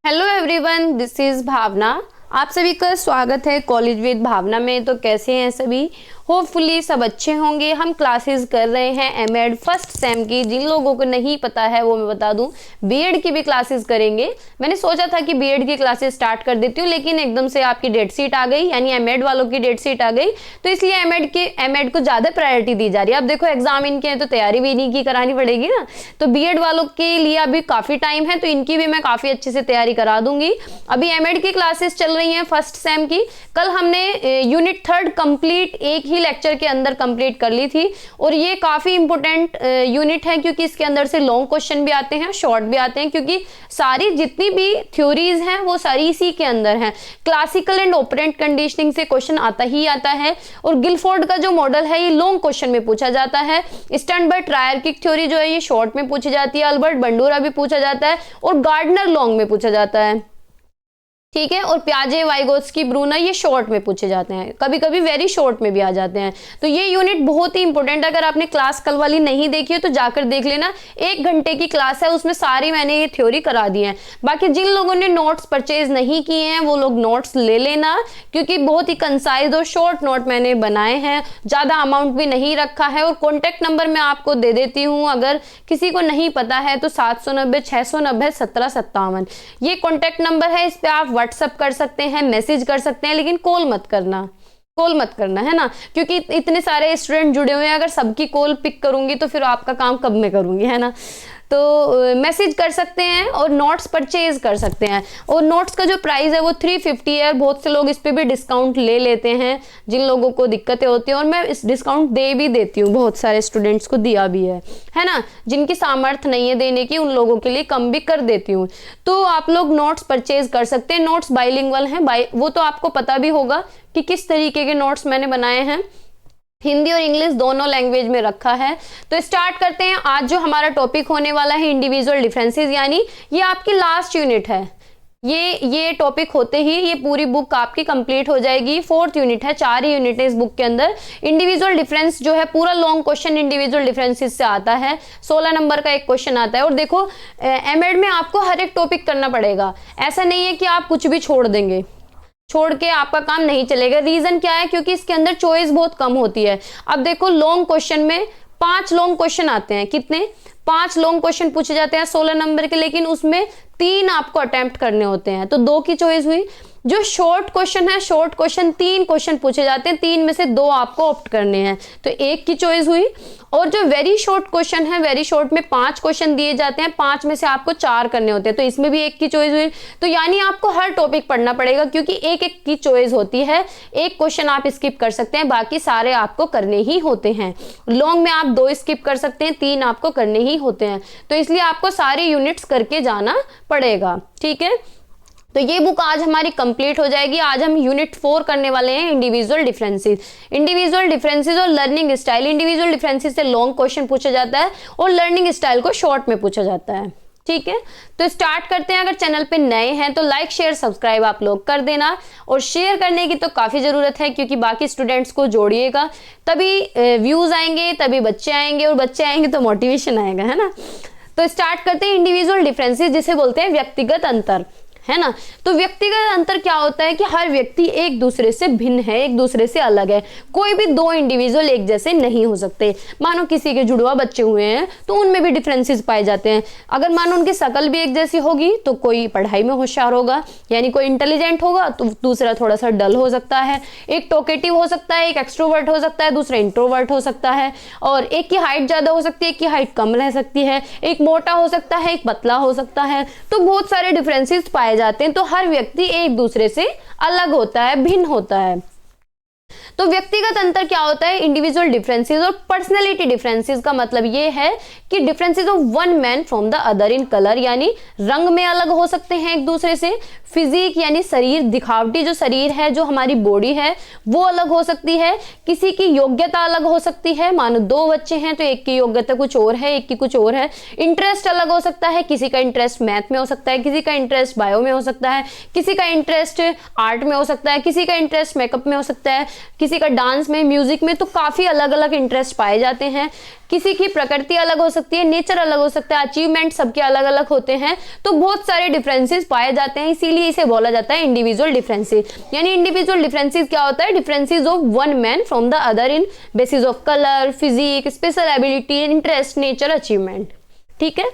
Hello everyone, this is भावना। आप सभी का स्वागत है कॉलेज विद भावना में। तो कैसे हैं सभी? होपफुली सब अच्छे होंगे। हम क्लासेस कर रहे हैं एमएड फर्स्ट सेम की। जिन लोगों को नहीं पता है वो मैं बता दूं, बीएड की भी क्लासेस करेंगे। मैंने सोचा था कि बीएड की क्लासेस स्टार्ट कर देती हूँ, लेकिन एकदम से आपकी डेट शीट आ गई, यानी एमएड वालों की डेट शीट आ गई, तो इसलिए एमएड को ज़्यादा प्रायोरिटी दी जा रही है। अब देखो एग्जाम इनके हैं तो तैयारी भी इन्हीं की करानी पड़ेगी ना। तो बीएड वालों के लिए अभी काफ़ी टाइम है, तो इनकी भी मैं काफ़ी अच्छे से तैयारी करा दूंगी। अभी एमएड की क्लासेस चल रही हैं फर्स्ट सेम की। कल हमने यूनिट 3 कंप्लीट एक ही लेक्चर के अंदर कंप्लीट कर ली थी, और ये काफी इंपॉर्टेंट यूनिट है क्योंकि इसके अंदर से लॉन्ग क्वेश्चन भी आते हैं, शॉर्ट भी आते हैं, क्योंकि सारी जितनी भी थ्योरीज हैं वो सारी इसी के अंदर हैं। क्लासिकल एंड ऑपरेंट कंडीशनिंग से क्वेश्चन आता ही आता है, और गिलफोर्ड का जो मॉडल है ये लॉन्ग क्वेश्चन में पूछा जाता है। स्टर्नबर्ग ट्रायर्किक थ्योरी जो है ये शॉर्ट में पूछी जाती है, अल्बर्ट बंडूरा भी पूछा जाता है, और गार्डनर लॉन्ग में पूछा जाता है, ठीक है। और प्याजे, वाइगोत्स्की, ब्रूनर ये शॉर्ट में पूछे जाते हैं, कभी कभी वेरी शॉर्ट में भी आ जाते हैं। तो ये यूनिट बहुत ही इंपॉर्टेंट है। अगर आपने क्लास कल वाली नहीं देखी है तो जाकर देख लेना। 1 घंटे की क्लास है, उसमें सारी मैंने ये थ्योरी करा दी है। बाकी जिन लोगों ने नोट्स परचेज नहीं किए हैं वो लोग नोट्स ले लेना, क्योंकि बहुत ही कंसाइज और शॉर्ट नोट मैंने बनाए हैं, ज़्यादा अमाउंट भी नहीं रखा है। और कॉन्टैक्ट नंबर मैं आपको दे देती हूँ, अगर किसी को नहीं पता है तो 790 690 1757 ये कॉन्टैक्ट नंबर है। इस पर आप व्हाट्सअप कर सकते हैं, मैसेज कर सकते हैं, लेकिन कॉल मत करना है ना, क्योंकि इतने सारे स्टूडेंट जुड़े हुए हैं। अगर सबकी कॉल पिक करूंगी तो फिर आपका काम कब मैं करूंगी, है ना। तो मैसेज कर सकते हैं और नोट्स परचेज कर सकते हैं। और नोट्स का जो प्राइस है वो 350 है। बहुत से लोग इस पे भी डिस्काउंट ले लेते हैं जिन लोगों को दिक्कतें होती हैं, और मैं इस डिस्काउंट दे भी देती हूँ, बहुत सारे स्टूडेंट्स को दिया भी है ना। जिनकी सामर्थ्य नहीं है देने की उन लोगों के लिए कम भी कर देती हूँ। तो आप लोग नोट्स परचेज कर सकते हैं। नोट्स बाइलिंगुअल हैं, वो तो आपको पता भी होगा कि किस तरीके के नोट्स मैंने बनाए हैं। हिंदी और इंग्लिश दोनों लैंग्वेज में रखा है। तो स्टार्ट करते हैं। आज जो हमारा टॉपिक होने वाला है इंडिविजुअल डिफरेंसेस, यानी ये आपकी लास्ट यूनिट है। ये टॉपिक होते ही ये पूरी बुक आपकी कंप्लीट हो जाएगी। 4th यूनिट है, 4 ही यूनिट है इस बुक के अंदर। इंडिविजुअल डिफरेंस जो है पूरा लॉन्ग क्वेश्चन इंडिविजुअल डिफरेंसेस से आता है। 16 नंबर का एक क्वेश्चन आता है। और देखो एमएड में आपको हर एक टॉपिक करना पड़ेगा, ऐसा नहीं है कि आप कुछ भी छोड़ के आपका काम नहीं चलेगा। रीजन क्या है? क्योंकि इसके अंदर चॉइस बहुत कम होती है। अब देखो लॉन्ग क्वेश्चन में 5 लॉन्ग क्वेश्चन आते हैं। कितने? 5 लॉन्ग क्वेश्चन पूछे जाते हैं 16 नंबर के, लेकिन उसमें 3 आपको अटेम्प्ट करने होते हैं, तो 2 की चॉइस हुई। जो शॉर्ट क्वेश्चन है, शॉर्ट क्वेश्चन 3 क्वेश्चन पूछे जाते हैं, 3 में से 2 आपको ऑप्ट करने हैं, तो 1 की चॉइस हुई। और जो वेरी शॉर्ट क्वेश्चन है, वेरी शॉर्ट में 5 क्वेश्चन दिए जाते हैं, 5 में से आपको 4 करने होते हैं, तो इसमें भी 1 की चॉइस हुई। तो यानी आपको हर टॉपिक पढ़ना पड़ेगा, क्योंकि 1-1 की चॉइस होती है। 1 क्वेश्चन आप स्किप कर सकते हैं, बाकी सारे आपको करने ही होते हैं। लॉन्ग में आप 2 स्किप कर सकते हैं, 3 आपको करने ही होते हैं। तो इसलिए आपको सारी यूनिट्स करके जाना पड़ेगा, ठीक है। तो ये बुक आज हमारी कंप्लीट हो जाएगी। आज हम यूनिट 4 करने वाले हैं, इंडिविजुअल डिफरेंसेस और लर्निंग स्टाइल। इंडिविजुअल डिफरेंसेस से लॉन्ग क्वेश्चन पूछा जाता है और लर्निंग स्टाइल को शॉर्ट में पूछा जाता है, ठीक है। तो स्टार्ट करते हैं। अगर चैनल पे नए हैं तो लाइक शेयर सब्सक्राइब आप लोग कर देना, और शेयर करने की तो काफ़ी ज़रूरत है, क्योंकि बाकी स्टूडेंट्स को जोड़िएगा, तभी व्यूज़ आएंगे, तभी बच्चे आएंगे, और बच्चे आएंगे तो मोटिवेशन आएगा, है ना। तो स्टार्ट करते हैं। इंडिविजुअल डिफरेंसेस जिसे बोलते हैं व्यक्तिगत अंतर, है ना। तो व्यक्तिगत अंतर क्या होता है कि हर व्यक्ति एक दूसरे से भिन्न है, एक दूसरे से अलग है। कोई भी 2 इंडिविजुअल एक जैसे नहीं हो सकते। मानो किसी के जुड़वा बच्चे हुए हैं तो उनमें भी डिफरेंसेस पाए जाते हैं। अगर मानो उनकी शकल भी एक जैसी होगी तो कोई पढ़ाई में होशियार होगा, यानी कोई इंटेलिजेंट होगा, तो दूसरा थोड़ा सा डल हो सकता है। एक टॉकेटिव हो सकता है, एक एक्सट्रोवर्ट हो सकता है, दूसरा इंट्रोवर्ट हो सकता है। और एक की हाइट ज़्यादा हो सकती है, एक की हाइट कम रह सकती है। एक मोटा हो सकता है, एक पतला हो सकता है। तो बहुत सारे डिफरेंसेस पाए जाते हैं। तो हर व्यक्ति एक दूसरे से अलग होता है, भिन्न होता है। तो व्यक्तिगत अंतर क्या होता है? इंडिविजुअल डिफरेंसेस और पर्सनैलिटी डिफरेंसेस का मतलब ये है कि differences of one man from the other in colour, यानी रंग में अलग हो सकते हैं एक दूसरे से। फिजिक यानी शरीर, दिखावटी जो शरीर है, जो हमारी बॉडी है वो अलग हो सकती है। किसी की योग्यता अलग हो सकती है। मानो 2 बच्चे हैं तो एक की योग्यता कुछ और है, एक की कुछ और है। इंटरेस्ट अलग हो सकता है। किसी का इंटरेस्ट मैथ में हो सकता है, किसी का इंटरेस्ट बायो में हो सकता है, किसी का इंटरेस्ट आर्ट में हो सकता है, किसी का इंटरेस्ट मेकअप में हो सकता है। किसी का डांस में, म्यूजिक में, तो काफी अलग अलग इंटरेस्ट पाए जाते हैं। किसी की प्रकृति अलग हो सकती है, नेचर अलग हो सकता है, अचीवमेंट सबके अलग अलग होते हैं, तो बहुत सारे डिफरेंसेस पाए जाते हैं, इसीलिए इसे बोला जाता है इंडिविजुअल डिफरेंसेस। यानी इंडिविजुअल डिफरेंसेस क्या होता है? Differences of one man from the other in basis of colour, physique, special ability, interest, nature, achievement. ठीक है,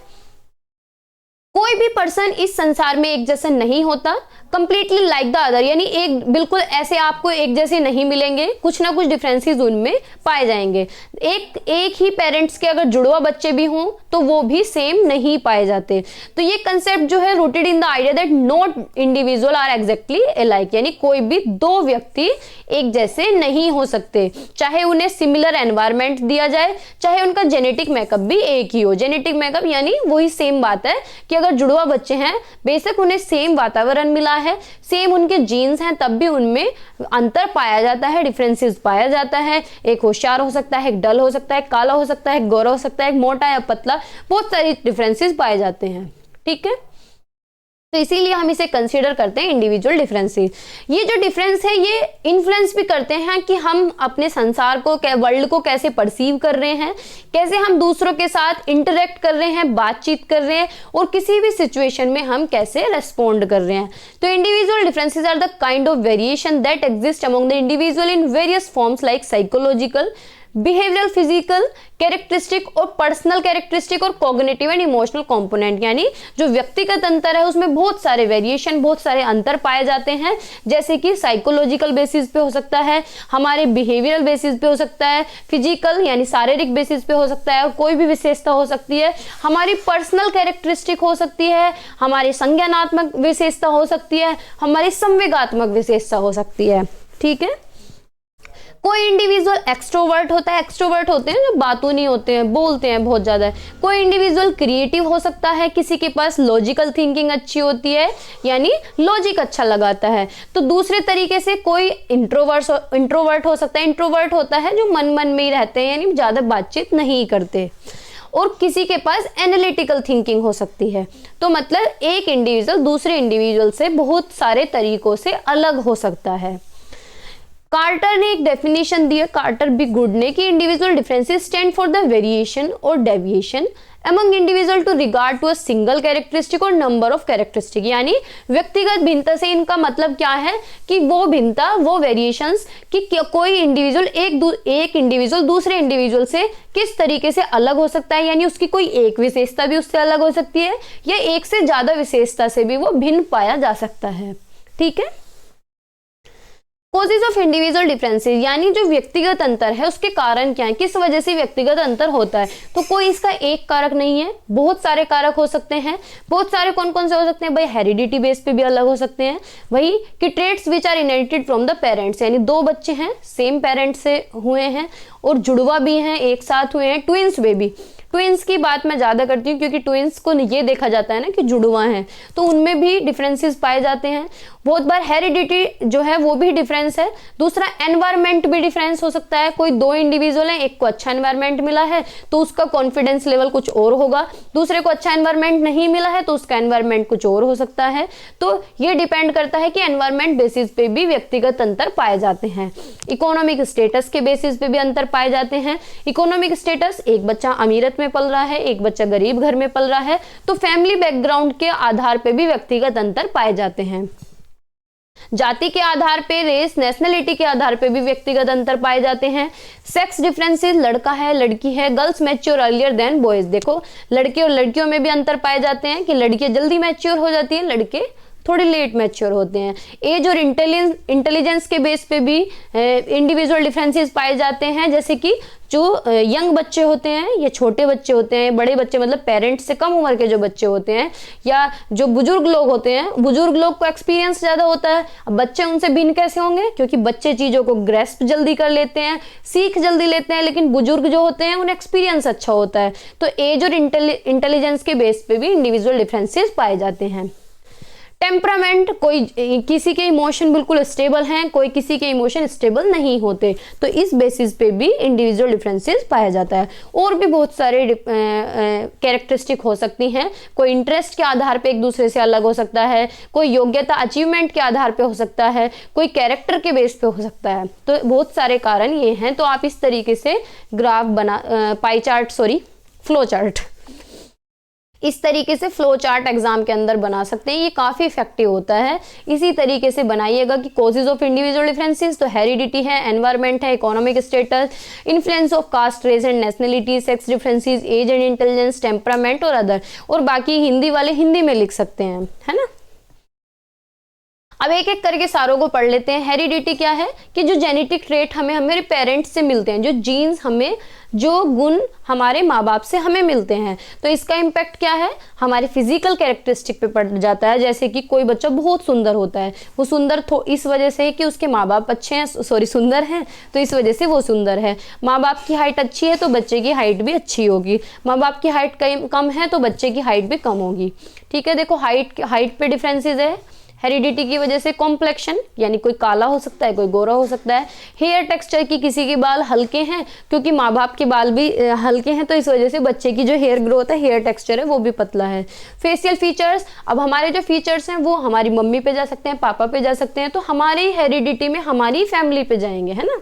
कोई भी पर्सन इस संसार में एक जैसा नहीं होता, कंप्लीटली लाइक द अदर, यानी एक बिल्कुल ऐसे आपको एक जैसे नहीं मिलेंगे, कुछ ना कुछ डिफरेंसेस उनमें पाए जाएंगे। एक ही पेरेंट्स के अगर जुड़वा बच्चे भी हों तो वो भी सेम नहीं पाए जाते। तो ये कंसेप्ट जो है rooted in the idea that not individual are exactly alike, यानी कोई भी दो व्यक्ति एक जैसे नहीं हो सकते, चाहे उन्हें सिमिलर एनवायरमेंट दिया जाए, चाहे उनका जेनेटिक मेकअप भी एक ही हो। जेनेटिक मेकअप यानी वही सेम बात है कि अगर जुड़वा बच्चे हैं, बेशक उन्हें सेम वातावरण मिला है, सेम उनके जीन्स हैं, तब भी उनमें अंतर पाया जाता है, डिफरेंसेस पाया जाता है। एक होशियार हो सकता है, एक डल हो सकता है, काला हो सकता है, गोरा हो सकता है, मोटा या पतला, बहुत सारी डिफरेंसेस पाए जाते हैं। ठीक है, तो इसीलिए हम इसे कंसीडर करते हैं इंडिविजुअल डिफरेंसेस। ये जो डिफरेंस है ये इन्फ्लुएंस भी करते हैं कि हम अपने संसार को, वर्ल्ड को कैसे परसीव कर रहे हैं, कैसे हम दूसरों के साथ इंटरेक्ट कर रहे हैं, बातचीत कर रहे हैं, और किसी भी सिचुएशन में हम कैसे रेस्पॉन्ड कर रहे हैं। तो individual differences are the kind of variation that exist among the individual in various forms like psychological, behavioural, physical characteristic और पर्सनल कैरेक्टरिस्टिक और कॉग्निटिव एंड इमोशनल कंपोनेंट। यानी जो व्यक्तिगत अंतर है उसमें बहुत सारे वेरिएशन, बहुत सारे अंतर पाए जाते हैं, जैसे कि साइकोलॉजिकल बेसिस पे हो सकता है, हमारे बिहेवियरल बेसिस पे हो सकता है, फिजिकल यानी शारीरिक बेसिस पे हो सकता है, और कोई भी विशेषता हो सकती है, हमारी पर्सनल कैरेक्टरिस्टिक हो सकती है, हमारी संज्ञानात्मक विशेषता हो सकती है, हमारी संवेगात्मक विशेषता हो सकती है। ठीक है, कोई इंडिविजुअल एक्सट्रोवर्ट होता है, एक्सट्रोवर्ट होते हैं जो बातूनी नहीं होते हैं, बोलते हैं बहुत ज्यादा। कोई इंडिविजुअल क्रिएटिव हो सकता है, किसी के पास लॉजिकल थिंकिंग अच्छी होती है, यानी लॉजिक अच्छा लगाता है। तो दूसरे तरीके से कोई इंट्रोवर्ट हो सकता है, इंट्रोवर्ट होता है जो मन में ही रहते हैं, यानी ज्यादा बातचीत नहीं करते। और किसी के पास एनालिटिकल थिंकिंग हो सकती है। तो मतलब एक इंडिविजुअल दूसरे इंडिविजुअल से बहुत सारे तरीकों से अलग हो सकता है। कार्टर ने एक डेफिनेशन दी है, कार्टर बी गुड ने, कि individual differences stand for the variation और deviation among individual to regard to a single characteristic और नंबर ऑफ कैरेक्टरिस्टिक। यानी व्यक्तिगत भिन्नता से इनका मतलब क्या है कि वो भिन्नता, वो वेरिएशंस, कि कोई इंडिविजुअल एक इंडिविजुअल दूसरे इंडिविजुअल से किस तरीके से अलग हो सकता है, यानी उसकी कोई एक विशेषता भी उससे अलग हो सकती है, या एक से ज्यादा विशेषता से भी वो भिन्न पाया जा सकता है। ठीक है, कॉजेज ऑफ इंडिविजुअल डिफरेंसेस, यानी जो व्यक्तिगत अंतर है उसके कारण क्या है, किस वजह से व्यक्तिगत अंतर होता है। तो कोई इसका एक कारक नहीं है, बहुत सारे कारक हो सकते हैं। बहुत सारे कौन कौन से हो सकते हैं भाई? हेरिडिटी बेस पे भी अलग हो सकते हैं, वही कि traits which are inherited from the parents, यानी दो बच्चे हैं सेम पेरेंट्स से हुए हैं और जुड़वा भी हैं, एक साथ हुए हैं, ट्विंस बेबी। ट्विंस की बात मैं ज्यादा करती हूँ क्योंकि ट्विंस को ये देखा जाता है ना कि जुड़वा हैं, तो उनमें भी डिफरेंसेस पाए जाते हैं। बहुत बार हेरिडिटी जो है वो भी डिफरेंस है। दूसरा एनवायरमेंट भी डिफरेंस हो सकता है। कोई दो इंडिविजुअल है, एक को अच्छा एनवायरमेंट मिला है तो उसका कॉन्फिडेंस लेवल कुछ और होगा, दूसरे को अच्छा एनवायरमेंट नहीं मिला है तो उसका एनवायरमेंट कुछ और हो सकता है। तो ये डिपेंड करता है कि एनवायरमेंट बेसिस पे भी व्यक्तिगत अंतर पाए जाते हैं। इकोनॉमिक स्टेटस के बेसिस पे भी अंतर पाए जाते हैं। इकोनॉमिक स्टेटस, एक बच्चा अमीरत में पल रहा है, एक बच्चा गरीब घर में पल रहा है, तो फैमिली बैकग्राउंड के आधार पे भी व्यक्तिगत अंतर पाए जाते हैं। जाति के आधार पे, रेस, नेशनलिटी के आधार पे भी व्यक्तिगत अंतर पाए जाते हैं। सेक्स डिफरेंसेस, लड़का है लड़की है, girls mature earlier than boys. देखो लड़के और लड़कियों में भी अंतर पाए जाते हैं कि लड़कियां जल्दी मैच्योर हो जाती है, लड़के थोड़े लेट मैच्योर होते हैं। एज और इंटेलिजेंस के बेस पे भी इंडिविजुअल डिफरेंसेस पाए जाते हैं, जैसे कि जो यंग बच्चे होते हैं या छोटे बच्चे होते हैं, बड़े बच्चे मतलब पेरेंट्स से कम उम्र के जो बच्चे होते हैं, या जो बुजुर्ग लोग होते हैं, बुजुर्ग लोग को एक्सपीरियंस ज्यादा होता है। अब बच्चे उनसे भिन्न कैसे होंगे? क्योंकि बच्चे चीजों को ग्रेस्प जल्दी कर लेते हैं, सीख जल्दी लेते हैं, लेकिन बुजुर्ग जो होते हैं उन्हें एक्सपीरियंस अच्छा होता है। तो एज और इंटेलिजेंस के बेस पे भी इंडिविजुअल डिफरेंसेस पाए जाते हैं। टेम्परामेंट, कोई किसी के इमोशन बिल्कुल स्टेबल हैं, कोई किसी के इमोशन स्टेबल नहीं होते, तो इस बेसिस पे भी इंडिविजुअल डिफरेंसेस पाया जाता है। और भी बहुत सारे कैरेक्टरिस्टिक हो सकती हैं, कोई इंटरेस्ट के आधार पे एक दूसरे से अलग हो सकता है, कोई योग्यता अचीवमेंट के आधार पे हो सकता है, कोई कैरेक्टर के बेस पे हो सकता है, तो बहुत सारे कारण ये हैं। तो आप इस तरीके से ग्राफ बना फ्लो चार्ट, इस तरीके से फ्लो चार्ट एग्जाम के अंदर बना सकते हैं, ये काफ़ी इफेक्टिव होता है। इसी तरीके से बनाइएगा कि कॉजेज ऑफ इंडिविजुअल डिफरेंसेस, तो हेरिडिटी है, एनवायरनमेंट है, economic status, influence of caste, race and nationality, sex differences, age and intelligence, temperament और अदर। और बाकी हिंदी वाले हिंदी में लिख सकते हैं, है ना। अब एक एक करके सारों को पढ़ लेते हैं। हेरिडिटी क्या है कि जो जेनेटिक ट्रेट हमें हमारे पेरेंट्स से मिलते हैं, जो जीन्स हमें, जो गुण हमारे माँ बाप से हमें मिलते हैं, तो इसका इम्पैक्ट क्या है, हमारे फिजिकल कैरेक्टरिस्टिक पे पड़ जाता है। जैसे कि कोई बच्चा बहुत सुंदर होता है, वो सुंदर इस वजह से कि उसके माँ बाप अच्छे हैं, सुंदर हैं, तो इस वजह से वो सुंदर है। माँ बाप की हाइट अच्छी है तो बच्चे की हाइट भी अच्छी होगी, माँ बाप की हाइट कम है तो बच्चे की हाइट भी कम होगी। ठीक है, देखो हाइट पे डिफरेंसेस है हेरिडिटी की वजह से। कॉम्प्लेक्शन यानी कोई काला हो सकता है, कोई गोरा हो सकता है। हेयर टेक्सचर की, किसी के बाल हल्के हैं क्योंकि माँ बाप के बाल भी हल्के हैं, तो इस वजह से बच्चे की जो हेयर ग्रोथ है, हेयर टेक्सचर है, वो भी पतला है। फेशियल फीचर्स, अब हमारे जो फीचर्स हैं वो हमारी मम्मी पे जा सकते हैं, पापा पे जा सकते हैं, तो हमारी हेरिडिटी में हमारी फैमिली पे जाएंगे, है ना।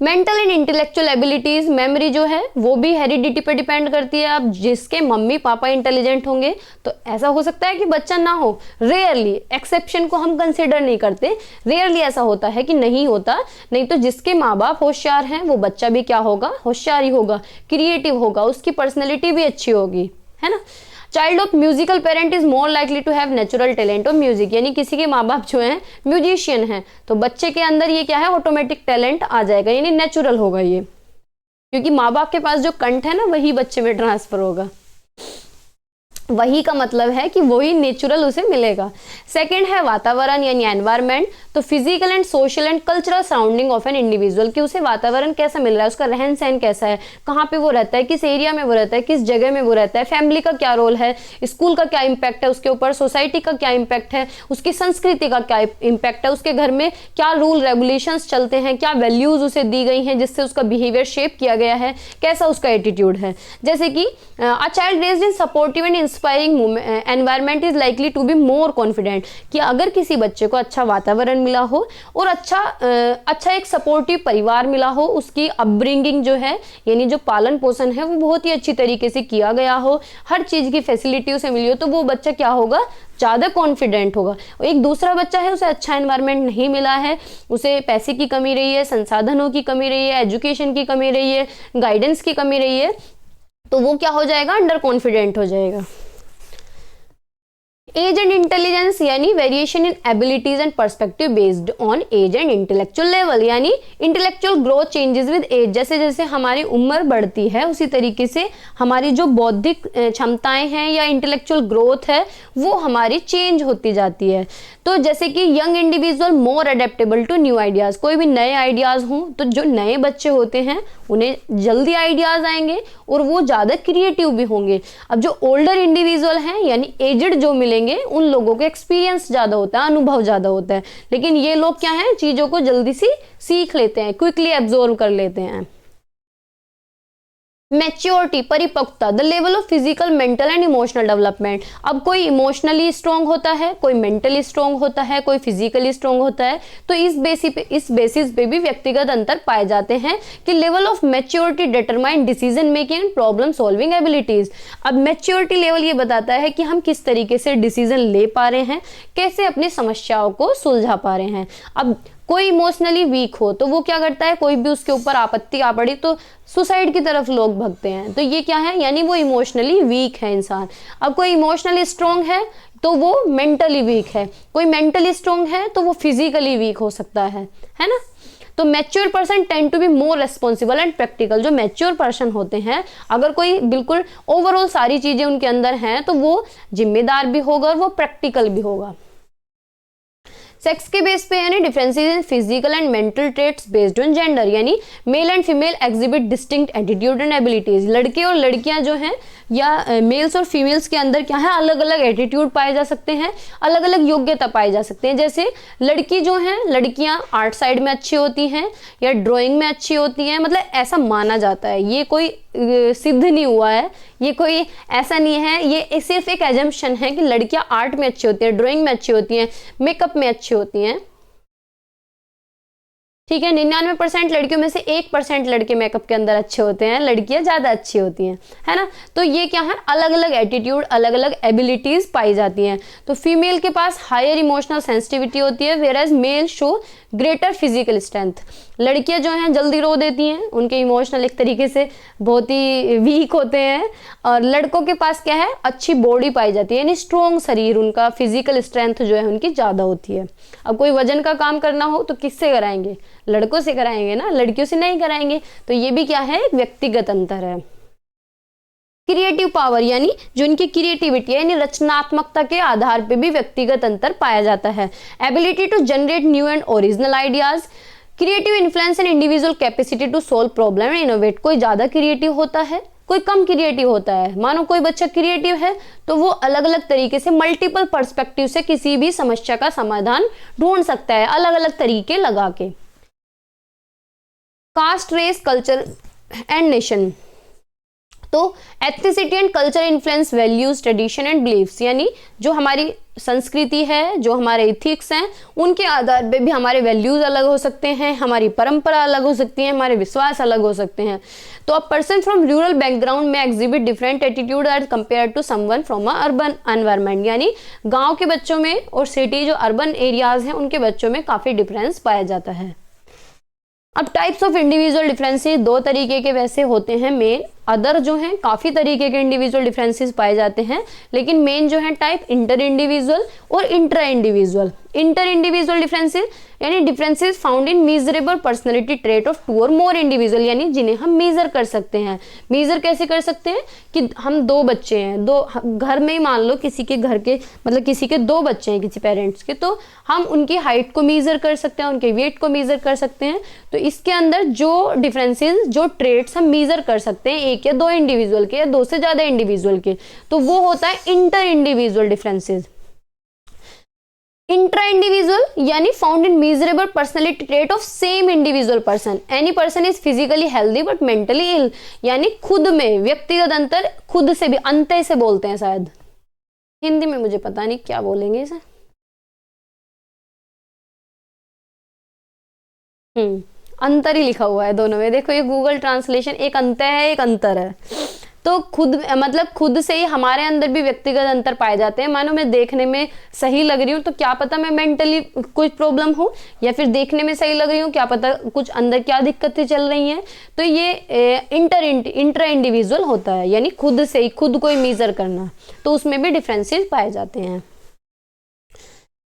Mental and intellectual abilities, memory जो है वो भी हेरिडिटी पर डिपेंड करती है। अब जिसके मम्मी पापा इंटेलिजेंट होंगे तो ऐसा हो सकता है कि बच्चा ना हो, रेयरली, एक्सेप्शन को हम कंसिडर नहीं करते, रेयरली ऐसा होता है कि नहीं होता। नहीं तो जिसके माँ बाप होशियार हैं वो बच्चा भी क्या होगा, होशियार ही होगा, क्रिएटिव होगा, उसकी पर्सनैलिटी भी अच्छी होगी, है ना। Child of musical parent is more likely to have natural talent of music, यानी किसी के माँ बाप जो हैं म्यूजिशियन हैं तो बच्चे के अंदर ये क्या है, ऑटोमेटिक टैलेंट आ जाएगा, यानी नेचुरल होगा ये, क्योंकि माँ बाप के पास जो कंठ है ना वही बच्चे में ट्रांसफर होगा। वही का मतलब है कि वही नेचुरल उसे मिलेगा। सेकंड है वातावरण यानी एनवायरनमेंट, तो physical and social and cultural surrounding of an individual, कि उसे वातावरण कैसा मिल रहा है, उसका रहन सहन कैसा है, कहाँ पे वो रहता है, किस एरिया में वो रहता है, किस जगह में वो रहता है, फैमिली का क्या रोल है, स्कूल का क्या इम्पैक्ट है उसके ऊपर, सोसाइटी का क्या इम्पैक्ट है, उसकी संस्कृति का क्या इम्पैक्ट है, उसके घर में क्या रूल रेगुलेशंस चलते हैं, क्या वैल्यूज उसे दी गई हैं जिससे उसका बिहेवियर शेप किया गया है, कैसा उसका एटीट्यूड है। जैसे कि a child raised in supportive and inspiring environment is likely to be more confident, कि अगर किसी बच्चे को अच्छा वातावरण मिला हो और अच्छा एक सपोर्टिव परिवार मिला हो, उसकी अपब्रिंगिंग जो है यानी जो पालन पोषण है वो बहुत ही अच्छी तरीके से किया गया हो, हर चीज़ की फैसिलिटी उसे मिली हो, तो वो बच्चा क्या होगा, ज़्यादा कॉन्फिडेंट होगा। एक दूसरा बच्चा है, उसे अच्छा एनवायरनमेंट नहीं मिला है, उसे पैसे की कमी रही है, संसाधनों की कमी रही है, एजुकेशन की कमी रही है, गाइडेंस की कमी रही है, तो वो क्या हो जाएगा, अंडर कॉन्फिडेंट हो जाएगा। एज एंड इंटेलिजेंस यानी variation in abilities and perspective based on age and intellectual level, यानी intellectual growth changes with age, जैसे जैसे हमारी उम्र बढ़ती है उसी तरीके से हमारी जो बौद्धिक क्षमताएं हैं या इंटेलेक्चुअल ग्रोथ है वो हमारी चेंज होती जाती है। तो जैसे कि young individual more adaptable to new ideas, कोई भी नए आइडियाज हों तो जो नए बच्चे होते हैं उन्हें जल्दी आइडियाज आएंगे और वो ज़्यादा क्रिएटिव भी होंगे। अब जो ओल्डर इंडिविजुअल हैं यानी एजड जो मिलेंगे उन लोगों को एक्सपीरियंस ज़्यादा होता है, अनुभव ज़्यादा होता है, लेकिन ये लोग क्या हैं, चीज़ों को जल्दी से सीख लेते हैं, क्विकली एब्जॉर्व कर लेते हैं। मैच्योरिटी परिपक्वता, the level of physical mental and emotional development, अब कोई इमोशनली स्ट्रॉन्ग होता है, कोई मेंटली स्ट्रॉन्ग होता है, कोई फिजिकली स्ट्रॉन्ग होता है, तो इस बेसिस पे भी व्यक्तिगत अंतर पाए जाते हैं कि level of maturity determine decision making and problem solving abilities. अब मैच्योरिटी लेवल ये बताता है कि हम किस तरीके से डिसीजन ले पा रहे हैं, कैसे अपनी समस्याओं को सुलझा पा रहे हैं। अब कोई इमोशनली वीक हो तो वो क्या करता है, कोई भी उसके ऊपर आपत्ति आ पड़ी तो सुसाइड की तरफ लोग भगते हैं, तो ये क्या है, यानी वो इमोशनली वीक है इंसान। अब कोई इमोशनली स्ट्रॉन्ग है तो वो मेंटली वीक है, कोई मेंटली स्ट्रॉन्ग है तो वो फिजिकली वीक हो सकता है ना। तो mature person tend to be more responsible and practical, जो मैच्योर पर्सन होते हैं अगर कोई बिल्कुल ओवरऑल सारी चीजें उनके अंदर हैं तो वो जिम्मेदार भी होगा और वो प्रैक्टिकल भी होगा। सेक्स के बेस पे यानी differences in physical and mental traits based on gender, यानी male and female exhibit distinct attitude and abilities. लड़के और लड़कियां जो हैं या मेल्स और फीमेल्स के अंदर क्या है, अलग अलग एटीट्यूड पाए जा सकते हैं, अलग अलग योग्यता पाई जा सकते हैं। जैसे लड़की जो है, लड़कियां आर्ट साइड में अच्छी होती हैं या ड्राइंग में अच्छी होती हैं, मतलब ऐसा माना जाता है, ये कोई सिद्ध नहीं हुआ है, ये कोई ऐसा नहीं है, ये सिर्फ एक एजम्पशन है कि लड़कियां आर्ट में अच्छी होती हैं, ड्राइंग में अच्छी होती हैं, मेकअप में अच्छी होती हैं। ठीक है, 99% लड़कियों में से 1% लड़के मेकअप के अंदर अच्छे होते हैं, लड़कियां ज्यादा अच्छी होती हैं, है ना। तो ये क्या है, अलग अलग एटीट्यूड, अलग अलग एबिलिटीज पाई जाती हैं। तो फीमेल के पास हायर इमोशनल सेंसिटिविटी होती है, whereas male show greater physical strength. लड़कियां जो हैं जल्दी रो देती हैं, उनके इमोशनल एक तरीके से बहुत ही वीक होते हैं, और लड़कों के पास क्या है, अच्छी बॉडी पाई जाती है, यानी स्ट्रॉन्ग शरीर, उनका फिजिकल स्ट्रेंथ जो है उनकी ज़्यादा होती है। अब कोई वजन का काम करना हो तो किससे कराएंगे, लड़कों से कराएंगे ना, लड़कियों से नहीं कराएंगे। तो ये भी क्या है, एक व्यक्तिगत अंतर है। क्रिएटिव पावर यानी जो इनकी क्रिएटिविटी है, यानी रचनात्मकता के आधार पे भी व्यक्तिगत अंतर पाया जाता है। Ability to generate new and original ideas, creative influence and individual capacity to solve problem and innovate. कोई ज्यादा क्रिएटिव होता है, कोई कम क्रिएटिव होता है। मानो कोई बच्चा क्रिएटिव है तो वो अलग अलग तरीके से मल्टीपल पर्सपेक्टिव से किसी भी समस्या का समाधान ढूंढ सकता है, अलग अलग तरीके लगा के। Caste, race, culture and nation, तो ethnicity and culture influence values, tradition and beliefs, यानी जो हमारी संस्कृति है, जो हमारे इथिक्स हैं, उनके आधार पे भी हमारे वैल्यूज अलग हो सकते हैं, हमारी परंपरा अलग हो सकती है, हमारे विश्वास अलग हो सकते हैं। तो a person from rural background में exhibit different attitude as compare to someone from a urban environment, यानी गाँव के बच्चों में और सिटी जो अर्बन एरियाज हैं उनके बच्चों में काफ़ी डिफरेंस पाया जाता है। अब टाइप्स ऑफ इंडिविजुअल डिफरेंसेस दो तरीके के वैसे होते हैं, मेन अदर जो हैं काफ़ी तरीके के इंडिविजुअल डिफरेंसेस पाए जाते हैं, लेकिन मेन जो है टाइप इंटर इंडिविजुअल और intra individual. Inter individual differences यानी differences found in measurable personality trait of 2 और मोर इंडिविजुअल, यानी जिन्हें हम मेजर कर सकते हैं। मेजर कैसे कर सकते हैं कि हम 2 बच्चे हैं, दो घर में ही मान लो किसी के घर के मतलब किसी के 2 बच्चे हैं किसी पेरेंट्स के, तो हम उनकी हाइट को मेजर कर सकते हैं, उनके वेट को मेजर कर सकते हैं। तो इसके अंदर जो डिफरेंसेस, जो ट्रेट्स हम मेजर कर सकते हैं एक या 2 इंडिविजुअल के या 2 से ज्यादा इंडिविजुअल के, तो वो होता है inter individual differences. Intra individual यानी found in measurable personality trait of same individual person, any person is physically healthy but mentally ill, यानी खुद में व्यक्तिगत अंतर, खुद से भी अंतः से बोलते हैं शायद, हिंदी में मुझे पता नहीं क्या बोलेंगे इसे। अंतर ही लिखा हुआ है दोनों में, देखो ये गूगल ट्रांसलेशन, एक अंतर है एक अंतर है। तो खुद मतलब खुद से ही हमारे अंदर भी व्यक्तिगत अंतर पाए जाते हैं। मानो मैं देखने में सही लग रही हूँ तो क्या पता मैं मेंटली कुछ प्रॉब्लम हो, या फिर देखने में सही लग रही हूँ क्या पता कुछ अंदर क्या दिक्कतें चल रही हैं। तो ये इंट्रा इंडिविजुअल होता है, यानी खुद से ही खुद को ही मेजर करना, तो उसमें भी डिफरेंसेस पाए जाते हैं।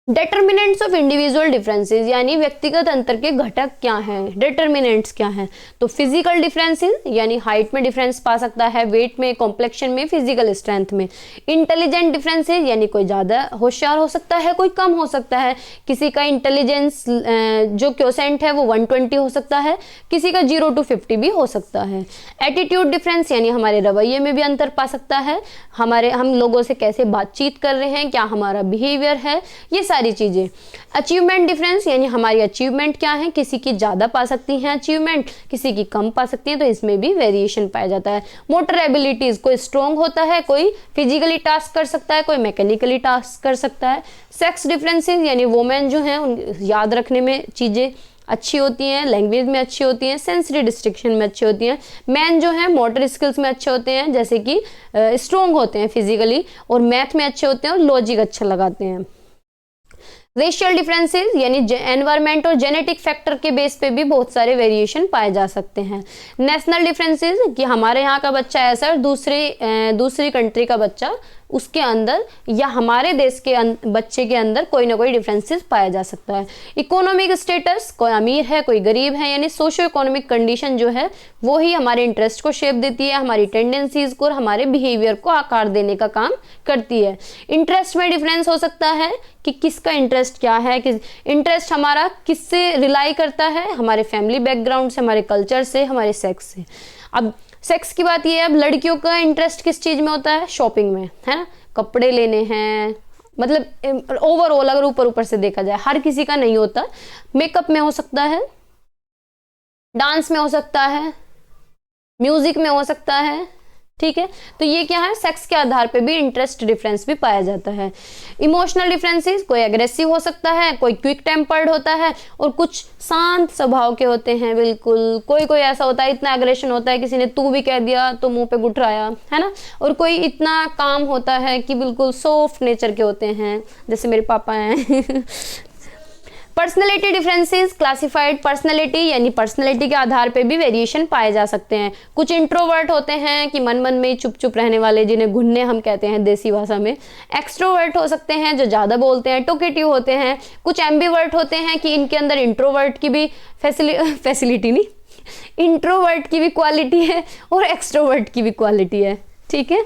डिटर्मिनेंट्स ऑफ इंडिविजुअल डिफरेंसेस यानी व्यक्तिगत अंतर के घटक क्या हैं, डिटर्मिनेंट्स क्या हैं। तो फिजिकल डिफरेंसेस यानी हाइट में डिफरेंस पा सकता है, वेट में, कॉम्प्लेक्शन में, फिजिकल स्ट्रेंथ में। इंटेलिजेंट डिफरेंसेस यानी कोई ज़्यादा होशियार हो सकता है, कोई कम हो सकता है। किसी का इंटेलिजेंस जो क्वोशेंट है वो 120 हो सकता है, किसी का 0 to 50 भी हो सकता है। एटीट्यूड डिफरेंस यानी हमारे रवैये में भी अंतर पा सकता है, हम लोगों से कैसे बातचीत कर रहे हैं, क्या हमारा बिहेवियर है, ये सारी चीजें। अचीवमेंट डिफरेंस यानी हमारी अचीवमेंट क्या है, किसी की ज्यादा पा सकती हैं अचीवमेंट, किसी की कम पा सकती हैं, तो इसमें भी वेरिएशन पाया जाता है। मोटर एबिलिटीज, कोई स्ट्रॉन्ग होता है, कोई फिजिकली टास्क कर सकता है, कोई मैकेनिकली टास्क कर सकता है। सेक्स डिफरेंसेस यानी वोमेन जो हैं उन याद रखने में चीजें अच्छी होती हैं, लैंग्वेज में अच्छी होती हैं, सेंसरी डिस्ट्रिक्शन में अच्छी होती हैं। मैन जो है मोटर स्किल्स में अच्छे होते हैं, जैसे कि स्ट्रॉन्ग होते हैं फिजिकली, और मैथ में अच्छे होते हैं और लॉजिक अच्छा लगाते हैं। रेशियल डिफरेंसेस यानी एनवायरमेंट और जेनेटिक फैक्टर के बेस पे भी बहुत सारे वेरिएशन पाए जा सकते हैं। नेशनल डिफरेंसेस कि हमारे यहाँ का बच्चा ऐसा और दूसरी कंट्री का बच्चा उसके अंदर या हमारे देश के बच्चे के अंदर कोई ना कोई डिफरेंसेस पाया जा सकता है। इकोनॉमिक स्टेटस, कोई अमीर है कोई गरीब है, यानी सोशो इकोनॉमिक कंडीशन जो है वो ही हमारे इंटरेस्ट को शेप देती है, हमारी टेंडेंसीज को और हमारे बिहेवियर को आकार देने का काम करती है। इंटरेस्ट में डिफरेंस हो सकता है कि किसका इंटरेस्ट क्या है, कि इंटरेस्ट हमारा किससे रिलाई करता है, हमारे फैमिली बैकग्राउंड से, हमारे कल्चर से, हमारे सेक्स से। अब सेक्स की बात ये है, अब लड़कियों का इंटरेस्ट किस चीज में होता है, शॉपिंग में, है ना, कपड़े लेने हैं, मतलब ओवरऑल अगर ऊपर ऊपर से देखा जाए, हर किसी का नहीं होता। मेकअप में हो सकता है, डांस में हो सकता है, म्यूजिक में हो सकता है, ठीक है। तो ये क्या है, सेक्स के आधार पे भी इंटरेस्ट डिफरेंस भी पाया जाता है। इमोशनल डिफरेंसेस, कोई एग्रेसिव हो सकता है, कोई क्विक टेम्पर्ड होता है और कुछ शांत स्वभाव के होते हैं बिल्कुल। कोई कोई ऐसा होता है इतना एग्रेशन होता है, किसी ने तू भी कह दिया तो मुंह पे गुठराया, है ना। और कोई इतना काम होता है कि बिल्कुल सॉफ्ट नेचर के होते हैं, जैसे मेरे पापा हैं। पर्सनैलिटी डिफरेंसेस, क्लासिफाइड पर्सनैलिटी, यानी पर्सनैलिटी के आधार पे भी वेरिएशन पाए जा सकते हैं। कुछ इंट्रोवर्ट होते हैं कि मन मन में चुप चुप रहने वाले, जिन्हें घुन्ने हम कहते हैं देसी भाषा में। एक्सट्रोवर्ट हो सकते हैं जो ज़्यादा बोलते हैं, टोकेटिव होते हैं। कुछ एम्बीवर्ट होते हैं कि इनके अंदर इंट्रोवर्ट की भी फैसिलिटी नहीं, इंट्रोवर्ट की भी क्वालिटी है और एक्सट्रोवर्ट की भी क्वालिटी है, ठीक है।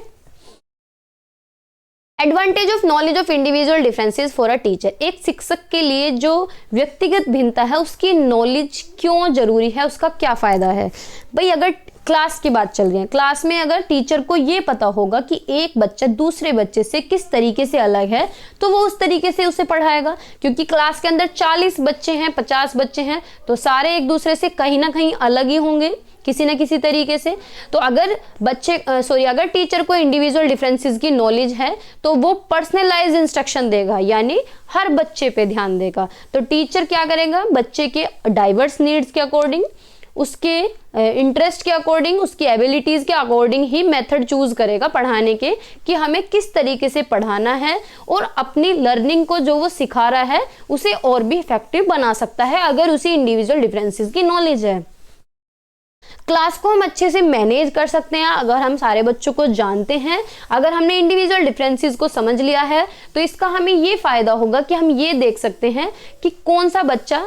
Advantage of knowledge of individual differences for a teacher, एक शिक्षक के लिए जो व्यक्तिगत भिन्नता है उसकी नॉलेज क्यों जरूरी है, उसका क्या फायदा है। भाई अगर क्लास की बात चल रही है, क्लास में अगर टीचर को ये पता होगा कि एक बच्चा दूसरे बच्चे से किस तरीके से अलग है तो वो उस तरीके से उसे पढ़ाएगा, क्योंकि क्लास के अंदर 40 बच्चे हैं, 50 बच्चे हैं, तो सारे एक दूसरे से कहीं ना कहीं अलग ही होंगे किसी न किसी तरीके से। तो अगर अगर टीचर को इंडिविजुअल डिफरेंसेस की नॉलेज है तो वो पर्सनलाइज इंस्ट्रक्शन देगा, यानी हर बच्चे पे ध्यान देगा। तो टीचर क्या करेगा, बच्चे के डाइवर्स नीड्स के अकॉर्डिंग, उसके इंटरेस्ट के अकॉर्डिंग, उसकी एबिलिटीज के अकॉर्डिंग ही मेथड चूज करेगा पढ़ाने के, कि हमें किस तरीके से पढ़ाना है और अपनी लर्निंग को जो वो सिखा रहा है उसे और भी इफेक्टिव बना सकता है अगर उसी इंडिविजुअल डिफरेंसेस की नॉलेज है। क्लास को हम अच्छे से मैनेज कर सकते हैं अगर हम सारे बच्चों को जानते हैं। अगर हमने इंडिविजुअल डिफरेंसेस को समझ लिया है तो इसका हमें ये फायदा होगा कि हम ये देख सकते हैं कि कौन सा बच्चा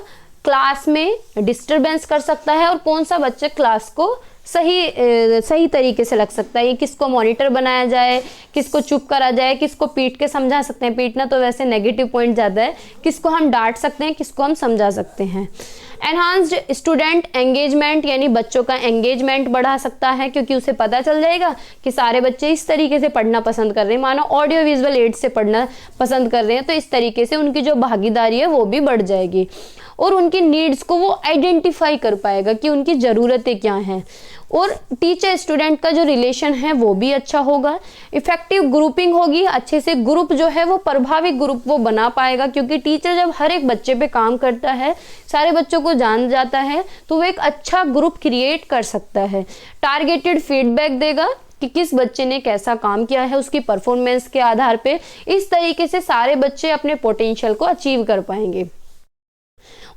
क्लास में डिस्टरबेंस कर सकता है और कौन सा बच्चा क्लास को सही तरीके से लग सकता है। किसको मॉनिटर बनाया जाए, किसको चुप करा जाए, किसको पीट के समझा सकते हैं, पीटना तो वैसे नेगेटिव पॉइंट ज़्यादा है, किसको हम डांट सकते हैं, किसको हम समझा सकते हैं। एनहांस्ड स्टूडेंट एंगेजमेंट, यानी बच्चों का एंगेजमेंट बढ़ा सकता है, क्योंकि उसे पता चल जाएगा कि सारे बच्चे इस तरीके से पढ़ना पसंद कर रहे हैं, मानो ऑडियो विजुअल एड से पढ़ना पसंद कर रहे हैं, तो इस तरीके से उनकी जो भागीदारी है वो भी बढ़ जाएगी और उनकी नीड्स को वो आइडेंटिफाई कर पाएगा कि उनकी ज़रूरतें क्या हैं। और टीचर स्टूडेंट का जो रिलेशन है वो भी अच्छा होगा। इफेक्टिव ग्रुपिंग होगी, अच्छे से ग्रुप जो है वो प्रभावी ग्रुप वो बना पाएगा, क्योंकि टीचर जब हर एक बच्चे पे काम करता है, सारे बच्चों को जान जाता है, तो वो एक अच्छा ग्रुप क्रिएट कर सकता है। टारगेटेड फीडबैक देगा कि किस बच्चे ने कैसा काम किया है उसकी परफॉर्मेंस के आधार पे। इस तरीके से सारे बच्चे अपने पोटेंशियल को अचीव कर पाएंगे।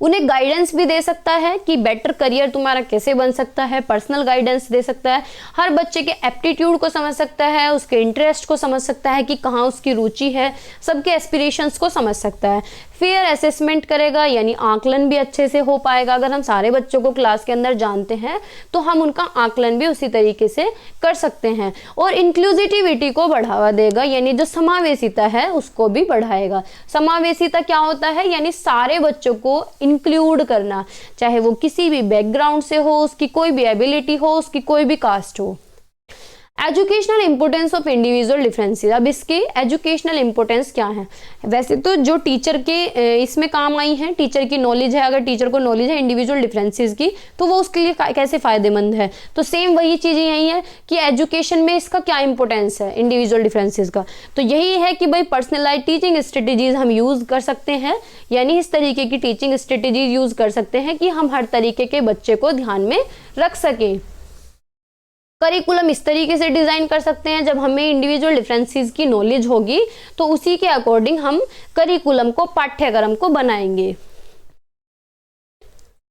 उन्हें गाइडेंस भी दे सकता है कि बेटर करियर तुम्हारा कैसे बन सकता है, पर्सनल गाइडेंस दे सकता है। हर बच्चे के एप्टीट्यूड को समझ सकता है, उसके इंटरेस्ट को समझ सकता है कि कहाँ उसकी रुचि है, सबके एस्पिरेशंस को समझ सकता है। फेयर असेसमेंट करेगा, यानी आकलन भी अच्छे से हो पाएगा। अगर हम सारे बच्चों को क्लास के अंदर जानते हैं तो हम उनका आकलन भी उसी तरीके से कर सकते हैं। और इंक्लूसिविटी को बढ़ावा देगा, यानी जो समावेशिता है उसको भी बढ़ाएगा। समावेशिता क्या होता है, यानी सारे बच्चों को इंक्लूड करना, चाहे वो किसी भी बैकग्राउंड से हो, उसकी कोई भी एबिलिटी हो, उसकी कोई भी कास्ट हो। Educational importance of individual differences, अब इसके एजुकेशनल इंपोर्टेंस क्या है। वैसे तो जो टीचर के इसमें काम आई है, टीचर की नॉलेज है, अगर टीचर को नॉलेज है इंडिविजुअल डिफरेंसेस की तो वो उसके लिए कैसे फायदेमंद है। तो सेम वही चीज़ें यही है कि एजुकेशन में इसका क्या इंपॉर्टेंस है इंडिविजुअल डिफरेंसेस का। तो यही है कि भाई पर्सनलाइज टीचिंग स्ट्रेटेजीज हम यूज़ कर सकते हैं, यानी इस तरीके की टीचिंग स्ट्रेटेजीज यूज़ कर सकते हैं कि हम हर तरीके के बच्चे को ध्यान में रख सकें। करिकुलम इस तरीके से डिज़ाइन कर सकते हैं, जब हमें इंडिविजुअल डिफरेंसेस की नॉलेज होगी तो उसी के अकॉर्डिंग हम करिकुलम को, पाठ्यक्रम को बनाएंगे।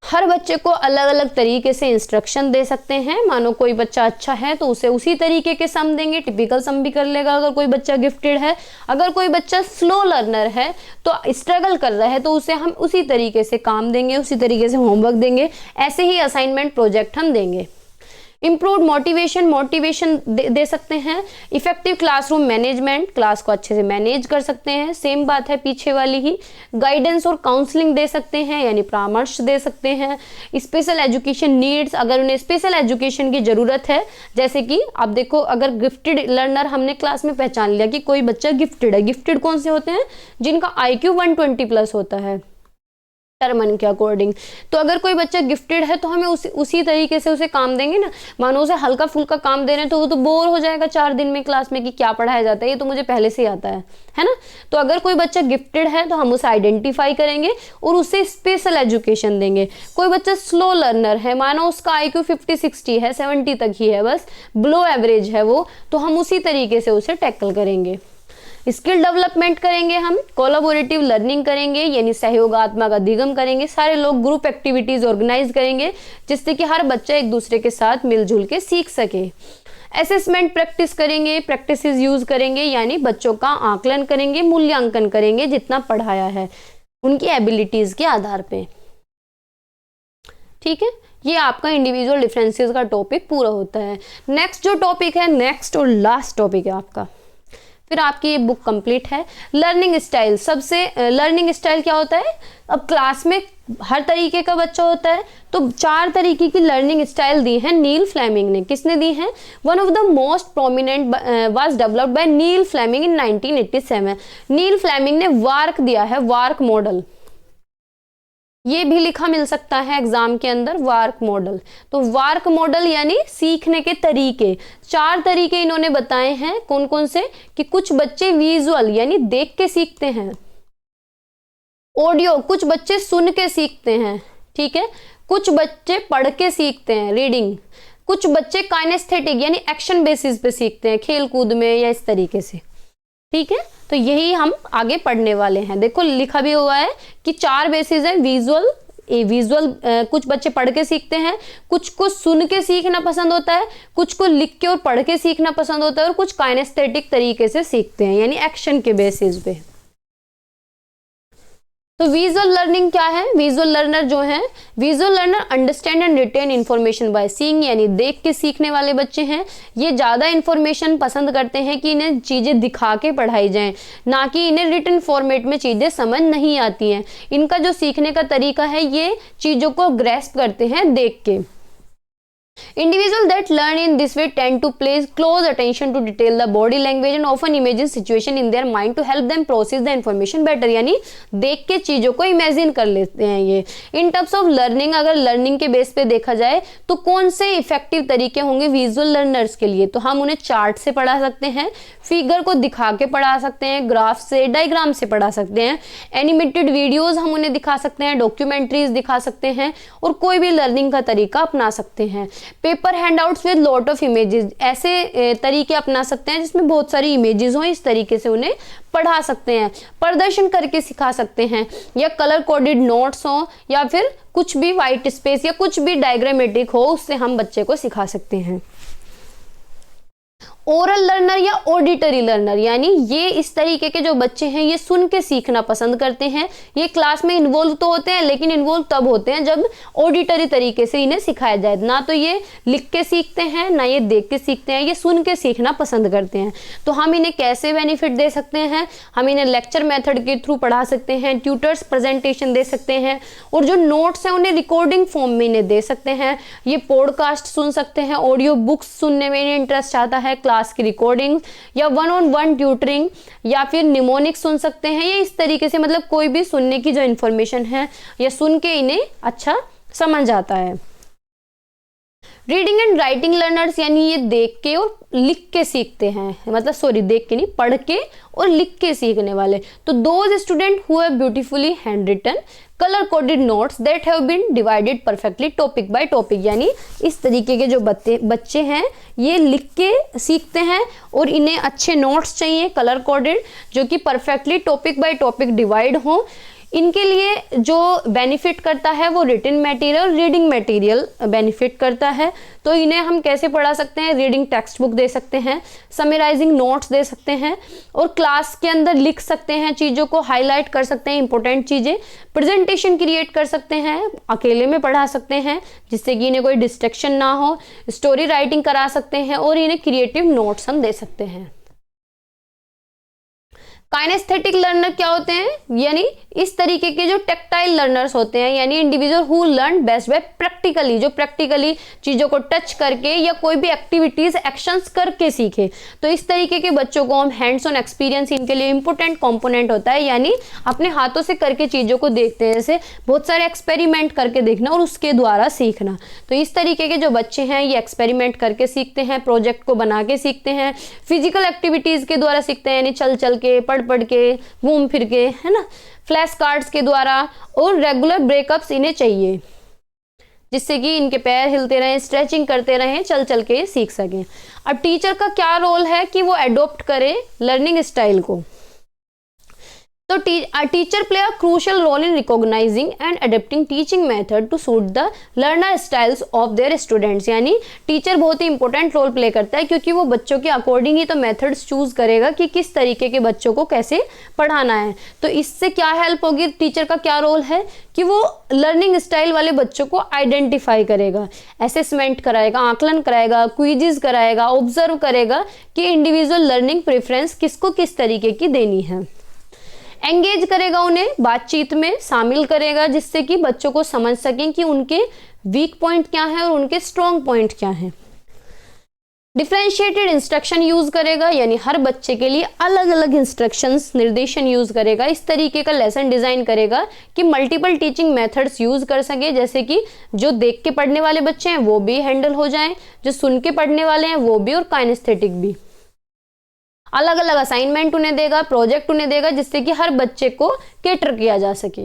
हर बच्चे को अलग अलग तरीके से इंस्ट्रक्शन दे सकते हैं। मानो कोई बच्चा अच्छा है तो उसे उसी तरीके के सम देंगे, टिपिकल सम भी कर लेगा। अगर कोई बच्चा गिफ्टेड है, अगर कोई बच्चा स्लो लर्नर है तो स्ट्रगल कर रहा है, तो उसे हम उसी तरीके से काम देंगे, उसी तरीके से होमवर्क देंगे, ऐसे ही असाइनमेंट प्रोजेक्ट हम देंगे। इम्प्रूव मोटिवेशन दे सकते हैं। इफेक्टिव क्लासरूम मैनेजमेंट, क्लास को अच्छे से मैनेज कर सकते हैं, सेम बात है पीछे वाली ही। गाइडेंस और काउंसलिंग दे सकते हैं, यानी परामर्श दे सकते हैं। स्पेशल एजुकेशन नीड्स, अगर उन्हें स्पेशल एजुकेशन की ज़रूरत है, जैसे कि आप देखो अगर गिफ्टेड लर्नर हमने क्लास में पहचान लिया कि कोई बच्चा गिफ्टेड है। गिफ्टेड कौन से होते हैं? जिनका IQ 120+ होता है टर्मन के अकॉर्डिंग। तो अगर कोई बच्चा गिफ्टेड है तो हमें उसी तरीके से उसे काम देंगे ना। मानो उसे हल्का फुल्का काम दे रहे हैं तो वो तो बोर हो जाएगा 4 दिन में क्लास में कि क्या पढ़ाया जाता है, ये तो मुझे पहले से ही आता है ना। तो अगर कोई बच्चा गिफ्टेड है तो हम उसे आइडेंटिफाई करेंगे और उसे स्पेशल एजुकेशन देंगे। कोई बच्चा स्लो लर्नर है, मानो उसका IQ 50-60 है, 70 तक ही है, बस बिलो एवरेज है वो, तो हम उसी तरीके से उसे टैकल करेंगे। स्किल डेवलपमेंट करेंगे हम, कोलैबोरेटिव लर्निंग करेंगे, यानी सहयोगात्मक अधिगम करेंगे। सारे लोग ग्रुप एक्टिविटीज ऑर्गेनाइज करेंगे जिससे कि हर बच्चा एक दूसरे के साथ मिलजुल के सीख सके। असेसमेंट प्रैक्टिस करेंगे, प्रैक्टिसेस यूज करेंगे, यानी बच्चों का आकलन करेंगे, मूल्यांकन करेंगे जितना पढ़ाया है उनकी एबिलिटीज के आधार पे। ठीक है, ये आपका इंडिविजुअल डिफरेंसेस का टॉपिक पूरा होता है। नेक्स्ट जो टॉपिक है, नेक्स्ट और लास्ट टॉपिक है आपका, फिर आपकी ये बुक कंप्लीट है। लर्निंग स्टाइल, सबसे लर्निंग स्टाइल क्या होता है? अब क्लास में हर तरीके का बच्चा होता है, तो 4 तरीके की लर्निंग स्टाइल दी है नील फ्लेमिंग ने। किसने दी है? One of the most prominent was developed by Neil Fleming in 1987। Neil Fleming ने वार्क दिया है, वार्क मॉडल। ये भी लिखा मिल सकता है एग्जाम के अंदर, वार्क मॉडल। तो वार्क मॉडल यानी सीखने के तरीके, 4 तरीके इन्होंने बताए हैं। कौन कौन से? कि कुछ बच्चे विजुअल यानी देख के सीखते हैं, ऑडियो कुछ बच्चे सुन के सीखते हैं, ठीक है, कुछ बच्चे पढ़ के सीखते हैं, रीडिंग, कुछ बच्चे काइनेस्थेटिक यानी एक्शन बेसिस पे सीखते हैं, खेल कूद में या इस तरीके से। ठीक है, तो यही हम आगे पढ़ने वाले हैं। देखो लिखा भी हुआ है कि 4 बेसिस है। विजुअल कुछ बच्चे पढ़ के सीखते हैं, कुछ को सुन के सीखना पसंद होता है, कुछ को लिख के और पढ़ के सीखना पसंद होता है, और कुछ काइनेस्थेटिक तरीके से सीखते हैं यानी एक्शन के बेसिस पे। तो विजुअल लर्निंग क्या है? विजुअल लर्नर जो है, visual learner understand and retain information by seeing, यानी देख के सीखने वाले बच्चे हैं। ये ज़्यादा इन्फॉर्मेशन पसंद करते हैं कि इन्हें चीज़ें दिखा के पढ़ाई जाएं, ना कि इन्हें रिटन फॉर्मेट में चीज़ें समझ नहीं आती हैं। इनका जो सीखने का तरीका है, ये चीज़ों को ग्रैस्प करते हैं देख के। Individuals that learn in this way tend to pay close attention to detail the body language and often imagine situation in their mind to help them process the information better, यानी देख के चीज़ों को imagine कर लेते हैं ये। In terms of learning, अगर लर्निंग के बेस पे देखा जाए तो कौन से इफेक्टिव तरीके होंगे विजुअल लर्नर्स के लिए? तो हम उन्हें चार्ट से पढ़ा सकते हैं, फिगर को दिखा के पढ़ा सकते हैं, ग्राफ से, डायग्राम से पढ़ा सकते हैं, एनिमेटेड वीडियोज हम उन्हें दिखा सकते हैं, डॉक्यूमेंट्रीज दिखा सकते हैं, और कोई भी लर्निंग का तरीका अपना सकते हैं। Paper handouts with lot of images, ऐसे तरीके अपना सकते हैं जिसमें बहुत सारी इमेजेस हो, इस तरीके से उन्हें पढ़ा सकते हैं। प्रदर्शन करके सिखा सकते हैं, या कलर कोडेड नोट्स हो, या फिर कुछ भी व्हाइट स्पेस या कुछ भी डायग्रामेटिक हो, उससे हम बच्चे को सिखा सकते हैं। ओरल लर्नर या ऑडिटरी लर्नर, यानी ये इस तरीके के जो बच्चे हैं ये सुन के सीखना पसंद करते हैं। ये क्लास में इन्वॉल्व तो होते हैं, लेकिन इन्वॉल्व तब होते हैं जब ऑडिटरी तरीके से इन्हें सिखाया जाए। ना तो ये लिख के सीखते हैं, ना ये देख के सीखते हैं, ये सुन के सीखना पसंद करते हैं। तो हम इन्हें कैसे बेनिफिट दे सकते हैं? हम इन्हें लेक्चर मेथड के थ्रू पढ़ा सकते हैं, ट्यूटर्स प्रेजेंटेशन दे सकते हैं, और जो नोट्स हैं उन्हें रिकॉर्डिंग फॉर्म में इन्हें दे सकते हैं। ये पॉडकास्ट सुन सकते हैं, ऑडियो बुक्स सुनने में इन्हें इंटरेस्ट आता है, क्लास की रिकॉर्डिंग या 1-on-1 ट्यूटरिंग, या फिर निमोनिक सुन सकते हैं। ये इस तरीके से मतलब कोई भी सुनने की जो इन्फॉर्मेशन है या सुन के इन्हें अच्छा समझ आता है। रीडिंग एंड राइटिंग लर्नर्स, यानी ये देख के और लिख के सीखते हैं, मतलब सॉरी देख के नहीं, पढ़ के और लिख के सीखने वाले। तो those student who have beautifully hand written colour coded notes that have been divided perfectly topic by topic, यानी इस तरीके के जो बच्चे हैं ये लिख के सीखते हैं, और इन्हें अच्छे नोट्स चाहिए कलर कोडेड, जो कि perfectly topic by topic divide हो। इनके लिए जो बेनिफिट करता है वो रिटन मटेरियल और रीडिंग मटेरियल बेनिफिट करता है। तो इन्हें हम कैसे पढ़ा सकते हैं, रीडिंग टेक्स्ट बुक दे सकते हैं, समराइजिंग नोट्स दे सकते हैं और क्लास के अंदर लिख सकते हैं, चीज़ों को हाईलाइट कर सकते हैं, इंपॉर्टेंट चीज़ें, प्रेजेंटेशन क्रिएट कर सकते हैं, अकेले में पढ़ा सकते हैं जिससे कि इन्हें कोई डिस्ट्रैक्शन ना हो, स्टोरी राइटिंग करा सकते हैं और इन्हें क्रिएटिव नोट्स हम दे सकते हैं। काइनेस्थेटिक लर्नर क्या होते हैं, यानी इस तरीके के जो टेक्टाइल लर्नर्स होते हैं, यानी individual who learn best by practically, जो प्रैक्टिकली चीज़ों को टच करके या कोई भी एक्टिविटीज एक्शंस करके सीखे। तो इस तरीके के बच्चों को हम हैंड्स ऑन एक्सपीरियंस इनके लिए इंपॉर्टेंट कंपोनेंट होता है, यानी अपने हाथों से करके चीज़ों को देखते हैं, जैसे बहुत सारे एक्सपेरिमेंट करके देखना और उसके द्वारा सीखना। तो इस तरीके के जो बच्चे हैं ये एक्सपेरिमेंट करके सीखते हैं, प्रोजेक्ट को बना के सीखते हैं, फिजिकल एक्टिविटीज़ के द्वारा सीखते हैं, यानी चल चल के, पढ़ के, घूम फिर के, है ना, फ्लैश कार्ड्स के द्वारा, और रेगुलर ब्रेकअप्स इन्हें चाहिए जिससे कि इनके पैर हिलते रहें, स्ट्रेचिंग करते रहें, चल चल के सीख सकें। अब टीचर का क्या रोल है कि वो एडॉप्ट करे लर्निंग स्टाइल को। तो teacher play a crucial role in recognizing and adapting teaching method to suit the learner styles of their students, यानी टीचर बहुत ही इंपॉर्टेंट रोल प्ले करता है क्योंकि वो बच्चों के अकॉर्डिंग ही तो मेथड्स चूज करेगा कि किस तरीके के बच्चों को कैसे पढ़ाना है। तो इससे क्या हेल्प होगी, टीचर का क्या रोल है कि वो लर्निंग स्टाइल वाले बच्चों को आइडेंटिफाई करेगा, असेसमेंट कराएगा, आकलन कराएगा, क्विजेस कराएगा, ऑब्जर्व करेगा कि इंडिविजुअल लर्निंग प्रेफरेंस किसको किस तरीके की देनी है। एंगेज करेगा, उन्हें बातचीत में शामिल करेगा जिससे कि बच्चों को समझ सकें कि उनके वीक पॉइंट क्या है और उनके स्ट्रॉन्ग पॉइंट क्या है। डिफरेंशिएटेड इंस्ट्रक्शन यूज करेगा, यानी हर बच्चे के लिए अलग अलग इंस्ट्रक्शंस, निर्देशन यूज करेगा। इस तरीके का लेसन डिजाइन करेगा कि मल्टीपल टीचिंग मेथड्स यूज कर सके, जैसे कि जो देख के पढ़ने वाले बच्चे हैं वो भी हैंडल हो जाएं, जो सुन के पढ़ने वाले हैं वो भी, और काइनेस्थेटिक भी। अलग अलग असाइनमेंट उन्हें देगा, प्रोजेक्ट उन्हें देगा जिससे कि हर बच्चे को कैटर किया जा सके।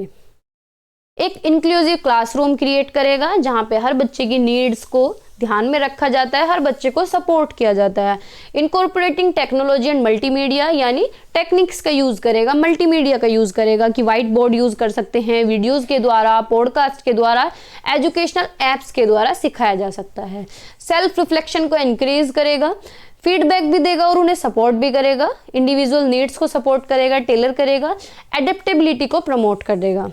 एक इंक्लूसिव क्लासरूम क्रिएट करेगा जहां पे हर बच्चे की नीड्स को ध्यान में रखा जाता है, हर बच्चे को सपोर्ट किया जाता है। इनकॉर्पोरेटिंग टेक्नोलॉजी एंड मल्टीमीडिया, यानी टेक्निक्स का यूज करेगा, मल्टीमीडिया का यूज करेगा कि व्हाइट बोर्ड यूज कर सकते हैं, वीडियोस के द्वारा, पॉडकास्ट के द्वारा, एजुकेशनल एप्स के द्वारा सिखाया जा सकता है। सेल्फ रिफ्लेक्शन को एनकरेज करेगा, फीडबैक भी देगा और उन्हें सपोर्ट भी करेगा, इंडिविजुअल नीड्स को सपोर्ट करेगा, टेलर करेगा, एडेप्टेबिलिटी को प्रमोट करेगा।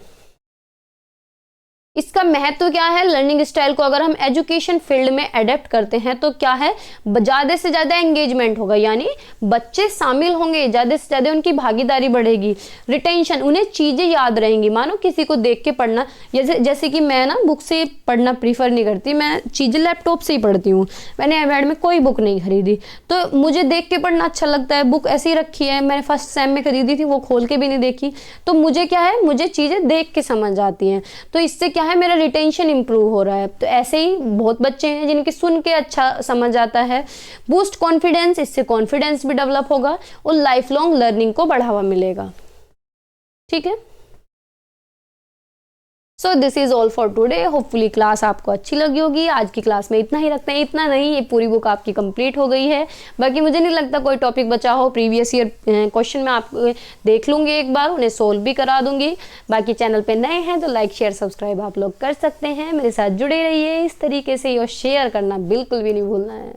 इसका महत्व क्या है, लर्निंग स्टाइल को अगर हम एजुकेशन फील्ड में अडेप्ट करते हैं तो क्या है, ज़्यादा से ज़्यादा एंगेजमेंट होगा, यानी बच्चे शामिल होंगे, ज़्यादा से ज़्यादा उनकी भागीदारी बढ़ेगी, रिटेंशन, उन्हें चीज़ें याद रहेंगी। मानो किसी को देख के पढ़ना, जैसे कि मैं ना बुक से पढ़ना प्रीफर नहीं करती, मैं चीज़ें लैपटॉप से ही पढ़ती हूँ। मैंने एमएड में कोई बुक नहीं खरीदी, तो मुझे देख के पढ़ना अच्छा लगता है। बुक ऐसी रखी है, मैंने फर्स्ट सेम में खरीदी थी, वो खोल के भी नहीं देखी। तो मुझे क्या है, मुझे चीज़ें देख के समझ आती हैं, तो इससे क्या है, मेरा रिटेंशन इंप्रूव हो रहा है। तो ऐसे ही बहुत बच्चे हैं जिनके सुन के अच्छा समझ आता है। बूस्ट कॉन्फिडेंस, इससे कॉन्फिडेंस भी डेवलप होगा और लाइफ लॉन्ग लर्निंग को बढ़ावा मिलेगा। ठीक है, so this is all for today. Hopefully class आपको अच्छी लगी होगी। आज की क्लास में इतना ही रखते हैं, इतना नहीं, ये पूरी बुक आपकी कंप्लीट हो गई है। बाकी मुझे नहीं लगता कोई टॉपिक बचा हो। प्रीवियस ईयर क्वेश्चन में आप देख लूँगी एक बार, उन्हें सोल्व भी करा दूंगी। बाकी चैनल पे नए हैं तो लाइक शेयर सब्सक्राइब आप लोग कर सकते हैं। मेरे साथ जुड़े रहिए इस तरीके से, और शेयर करना बिल्कुल भी नहीं भूलना है।